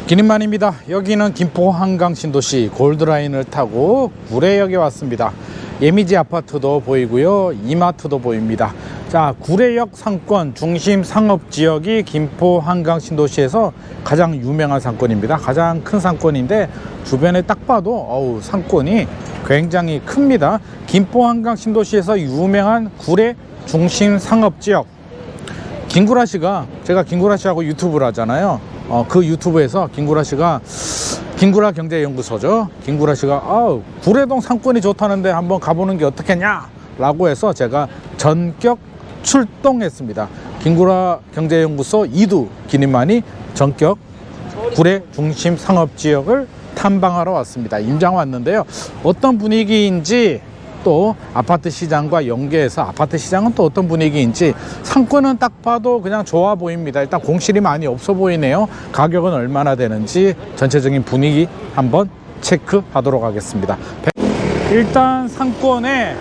기린만입니다. 여기는 김포 한강 신도시 골드라인을 타고 구례역에 왔습니다. 예미지 아파트도 보이고요, 이마트도 보입니다. 자, 구례역 상권 중심 상업지역이 김포 한강 신도시에서 가장 유명한 상권입니다. 가장 큰 상권인데 주변에 딱 봐도 상권이 굉장히 큽니다. 김포 한강 신도시에서 유명한 구례 중심 상업지역. 김구라 씨가, 제가 김구라 씨하고 유튜브를 하잖아요. 그 유튜브에서 김구라 씨가, 김구라 경제연구소죠. 김구라 씨가 구례동 상권이 좋다는데 한번 가보는 게 어떻겠냐 라고 해서 제가 전격 출동했습니다. 김구라 경제연구소 이두 기린만이 전격 구례 중심 상업지역을 탐방하러 왔습니다. 임장 왔는데요, 어떤 분위기인지, 또 아파트 시장과 연계해서 아파트 시장은 또 어떤 분위기인지, 상권은 딱 봐도 그냥 좋아 보입니다. 일단 공실이 많이 없어 보이네요. 가격은 얼마나 되는지 전체적인 분위기 한번 체크하도록 하겠습니다. 일단 상권에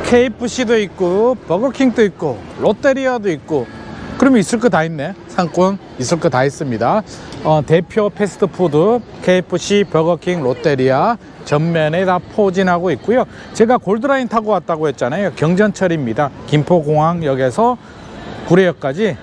KFC도 있고 버거킹도 있고 롯데리아도 있고, 그러면 있을 거 다 있네. 상권 있을 거 다 있습니다. 대표 패스트푸드 KFC, 버거킹, 롯데리아 전면에 다 포진하고 있고요. 제가 골드라인 타고 왔다고 했잖아요. 경전철입니다. 김포공항역에서 구례역까지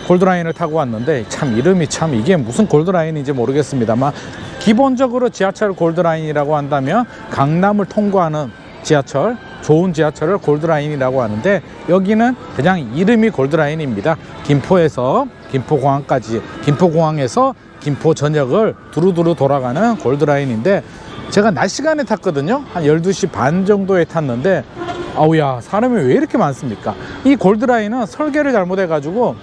골드라인을 타고 왔는데, 참 이름이 참 이게 무슨 골드라인인지 모르겠습니다만, 기본적으로 지하철 골드라인이라고 한다면 강남을 통과하는 지하철, 좋은 지하철을 골드라인이라고 하는데, 여기는 그냥 이름이 골드라인입니다. 김포에서 김포공항까지, 김포공항에서 김포 전역을 두루두루 돌아가는 골드라인인데, 제가 낮 시간에 탔거든요. 한 12시 반 정도에 탔는데 아우야, 사람이 왜 이렇게 많습니까? 이 골드라인은 설계를 잘못해 가지고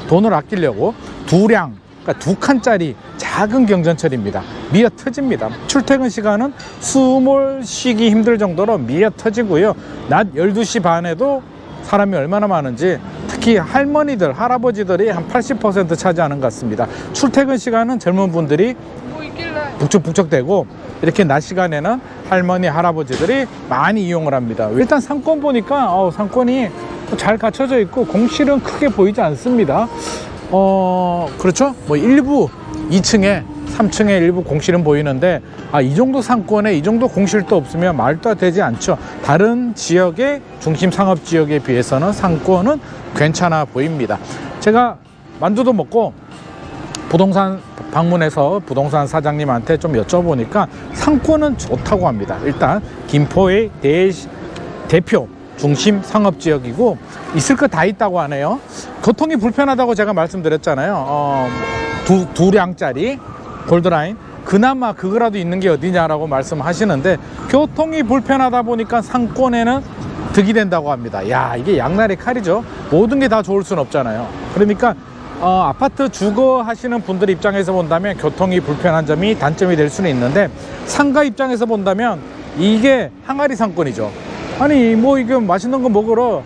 돈을 아끼려고 두량, 그러니까 두 칸짜리 작은 경전철입니다. 미어 터집니다. 출퇴근 시간은 숨을 쉬기 힘들 정도로 미어 터지고요. 낮 12시 반에도 사람이 얼마나 많은지, 특히 할머니들, 할아버지들이 한 80% 차지하는 것 같습니다. 출퇴근 시간은 젊은 분들이 북적북적대고, 이렇게 낮 시간에는 할머니, 할아버지들이 많이 이용을 합니다. 일단 상권 보니까 상권이 잘 갖춰져 있고 공실은 크게 보이지 않습니다. 그렇죠? 뭐 일부 2층에 3층에 일부 공실은 보이는데, 이 정도 상권에 이 정도 공실도 없으면 말도 되지 않죠. 다른 지역의 중심 상업 지역에 비해서는 상권은 괜찮아 보입니다. 제가 만두도 먹고 부동산 방문해서 부동산 사장님한테 좀 여쭤보니까 상권은 좋다고 합니다. 일단 김포의 대표 중심 상업지역이고 있을 거 다 있다고 하네요. 교통이 불편하다고 제가 말씀드렸잖아요. 두량짜리 골드라인, 그나마 그거라도 있는 게 어디냐라고 말씀하시는데, 교통이 불편하다 보니까 상권에는 득이 된다고 합니다. 야, 이게 양날의 칼이죠. 모든 게 다 좋을 순 없잖아요. 그러니까 아파트 주거 하시는 분들 입장에서 본다면 교통이 불편한 점이 단점이 될 수는 있는데, 상가 입장에서 본다면 이게 항아리 상권이죠. 아니 뭐 이게 맛있는 거 먹으러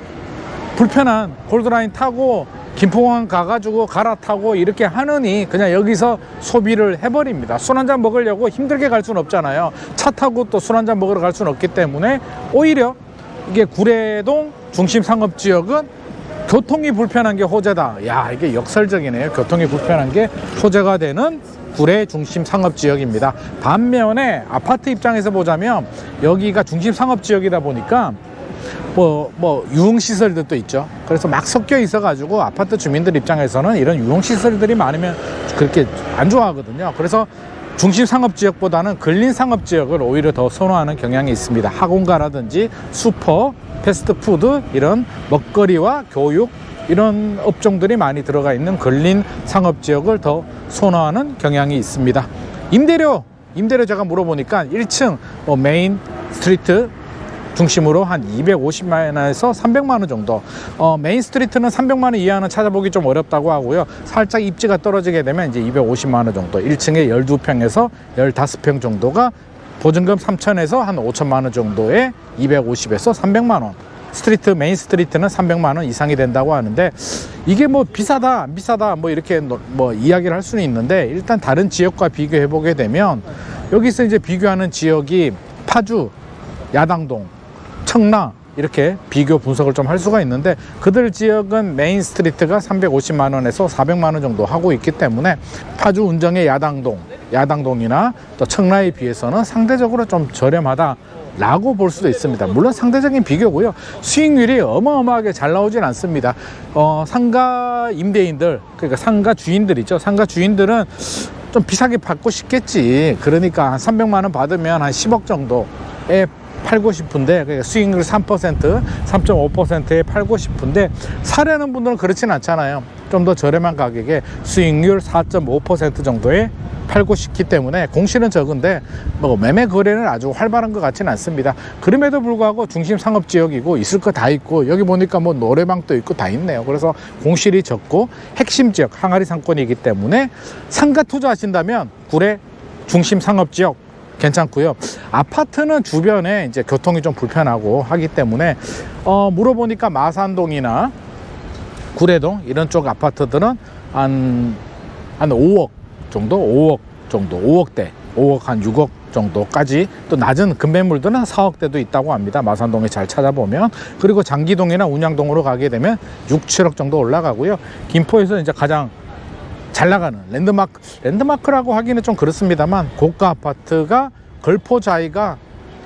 불편한 골드라인 타고 김포공항 가가지고 갈아타고 이렇게 하느니 그냥 여기서 소비를 해버립니다. 술 한잔 먹으려고 힘들게 갈 수는 없잖아요. 차 타고 또 술 한잔 먹으러 갈 수는 없기 때문에, 오히려 이게 구례동 중심 상업지역은 교통이 불편한 게 호재다. 야, 이게 역설적이네요. 교통이 불편한 게 호재가 되는 구례 중심 상업지역입니다. 반면에 아파트 입장에서 보자면 여기가 중심 상업지역이다 보니까 뭐 유흥시설들도 있죠. 그래서 막 섞여 있어 가지고 아파트 주민들 입장에서는 이런 유흥시설들이 많으면 그렇게 안 좋아하거든요. 그래서 중심 상업지역보다는 근린 상업지역을 오히려 더 선호하는 경향이 있습니다. 학원가라든지 슈퍼, 패스트푸드, 이런 먹거리와 교육, 이런 업종들이 많이 들어가 있는 근린 상업지역을 더 선호하는 경향이 있습니다. 임대료 제가 물어보니까 1층 메인 스트리트 중심으로 한 250만 원에서 300만 원 정도, 메인 스트리트는 300만 원 이하는 찾아보기 좀 어렵다고 하고요. 살짝 입지가 떨어지게 되면 이제 250만 원 정도, 1층에 12평에서 15평 정도가 보증금 3천에서 한 5천만 원 정도에 250에서 300만 원, 메인 스트리트는 300만 원 이상이 된다고 하는데, 이게 뭐 비싸다 안 비싸다 뭐 이렇게 뭐 이야기를 할 수는 있는데, 일단 다른 지역과 비교해 보게 되면, 여기서 이제 비교하는 지역이 파주, 야당동, 청라, 이렇게 비교 분석을 좀 할 수가 있는데, 그들 지역은 메인 스트리트가 350만 원에서 400만 원 정도 하고 있기 때문에 파주 운정의 야당동이나 또 청라에 비해서는 상대적으로 좀 저렴하다 라고 볼 수도 있습니다. 물론 상대적인 비교고요. 수익률이 어마어마하게 잘 나오진 않습니다. 상가 임대인들, 그러니까 상가 주인들이죠. 상가 주인들은 좀 비싸게 받고 싶겠지. 그러니까 한 300만 원 받으면 한 10억 정도에 팔고 싶은데, 그러니까 수익률 3%, 3.5%에 팔고 싶은데, 사려는 분들은 그렇진 않잖아요. 좀 더 저렴한 가격에 수익률 4.5% 정도에 팔고 싶기 때문에 공실은 적은데 뭐 매매 거래는 아주 활발한 것 같지는 않습니다. 그럼에도 불구하고 중심 상업 지역이고 있을 거 다 있고, 여기 보니까 뭐 노래방도 있고 다 있네요. 그래서 공실이 적고 핵심 지역 항아리 상권이기 때문에 상가 투자하신다면 구례 중심 상업 지역 괜찮고요. 아파트는 주변에 이제 교통이 좀 불편하고 하기 때문에 물어보니까 마산동이나 구례동 이런 쪽 아파트들은 한 5억 정도, 5억대, 5억 한 6억 정도까지, 또 낮은 금매물들은 4억대도 있다고 합니다. 마산동에 잘 찾아보면. 그리고 장기동이나 운양동으로 가게 되면 6, 7억 정도 올라가고요. 김포에서 이제 가장 잘 나가는 랜드마크라고 하기는 좀 그렇습니다만, 고가 아파트가 걸포자이가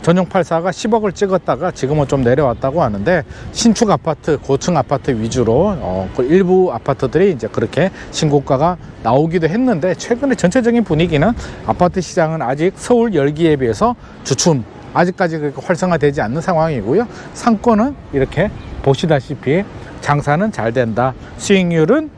전용 84가 10억을 찍었다가 지금은 좀 내려왔다고 하는데, 신축 아파트, 고층 아파트 위주로 그 일부 아파트들이 이제 그렇게 신고가가 나오기도 했는데, 최근에 전체적인 분위기는 아파트 시장은 아직 서울 열기에 비해서 주춤, 아직까지 그렇게 활성화되지 않는 상황이고요. 상권은 이렇게 보시다시피 장사는 잘 된다. 수익률은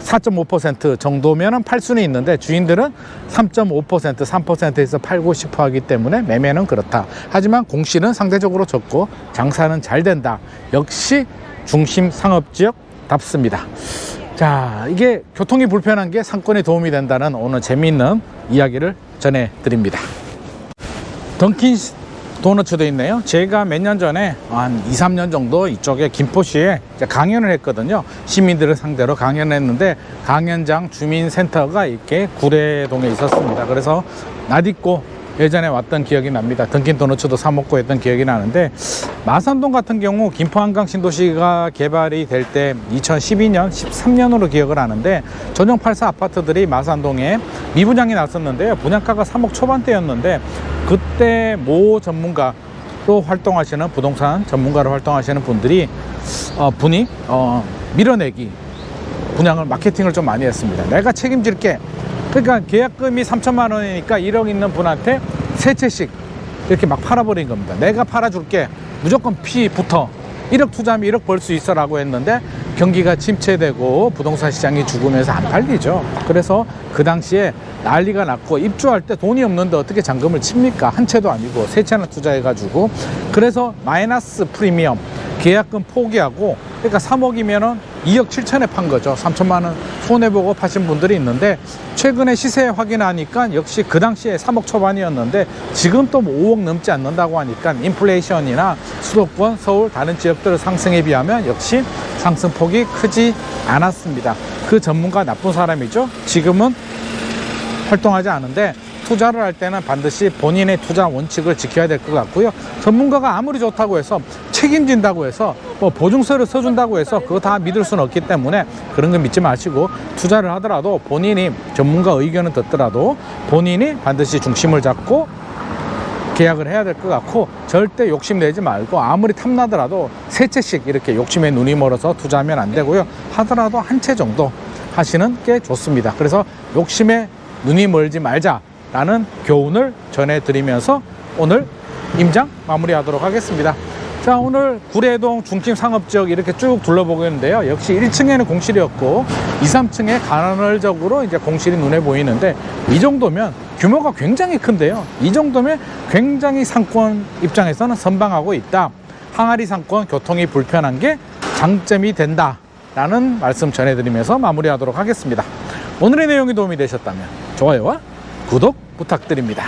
4.5% 정도면 팔 수는 있는데, 주인들은 3.5%, 3%에서 팔고 싶어 하기 때문에 매매는 그렇다. 하지만 공실은 상대적으로 적고 장사는 잘 된다. 역시 중심 상업지역답습니다. 자, 이게 교통이 불편한 게 상권에 도움이 된다는 오늘 재미있는 이야기를 전해드립니다. 던킨 도너츠도 있네요. 제가 몇 년 전에 한 2, 3년 정도 이쪽에 김포시에 강연을 했거든요. 시민들을 상대로 강연을 했는데, 강연장 주민센터가 이렇게 구례동에 있었습니다. 그래서 낯익고 예전에 왔던 기억이 납니다. 던킨 도너츠도 사 먹고 했던 기억이 나는데, 마산동 같은 경우 김포 한강 신도시가 개발이 될 때 2012년, 13년으로 기억을 하는데, 전용 84 아파트들이 마산동에 미분양이 났었는데요. 분양가가 3억 초반대였는데, 그때 모 전문가로 활동하시는, 부동산 전문가로 활동하시는 분들이 밀어내기 분양을, 마케팅을 좀 많이 했습니다. 내가 책임질게. 그러니까 계약금이 3천만 원이니까 1억 있는 분한테 세 채씩 이렇게 막 팔아버린 겁니다. 내가 팔아줄게. 무조건 피부터 1억 투자하면 1억 벌 수 있어 라고 했는데, 경기가 침체되고 부동산 시장이 죽으면서 안 팔리죠. 그래서 그 당시에 난리가 났고, 입주할 때 돈이 없는데 어떻게 잔금을 칩니까? 한 채도 아니고 세 채나 투자해가지고. 그래서 마이너스 프리미엄 계약금 포기하고, 그러니까 3억이면은 2억 7천에 판 거죠. 3천만 원 손해보고 파신 분들이 있는데, 최근에 시세 확인하니까 역시 그 당시에 3억 초반이었는데 지금 또 5억 넘지 않는다고 하니까, 인플레이션이나 수도권, 서울 다른 지역들 상승에 비하면 역시 상승폭이 크지 않았습니다. 그 전문가 나쁜 사람이죠. 지금은 활동하지 않은데, 투자를 할 때는 반드시 본인의 투자 원칙을 지켜야 될 것 같고요. 전문가가 아무리 좋다고 해서, 책임진다고 해서, 뭐 보증서를 써준다고 해서 그거 다 믿을 수는 없기 때문에 그런 거 믿지 마시고, 투자를 하더라도 본인이 전문가 의견을 듣더라도 본인이 반드시 중심을 잡고 계약을 해야 될 것 같고, 절대 욕심내지 말고, 아무리 탐나더라도 세 채씩 이렇게 욕심에 눈이 멀어서 투자하면 안 되고요. 하더라도 한 채 정도 하시는 게 좋습니다. 그래서 욕심에 눈이 멀지 말자라는 교훈을 전해드리면서 오늘 임장 마무리하도록 하겠습니다. 자, 오늘 구례동 중심 상업지역 이렇게 쭉 둘러보고 있는데요. 역시 1층에는 공실이었고 2, 3층에 간헐적으로 이제 공실이 눈에 보이는데, 이 정도면 규모가 굉장히 큰데요. 이 정도면 굉장히 상권 입장에서는 선방하고 있다. 항아리 상권 교통이 불편한 게 장점이 된다라는 말씀 전해드리면서 마무리하도록 하겠습니다. 오늘의 내용이 도움이 되셨다면 좋아요와 구독 부탁드립니다.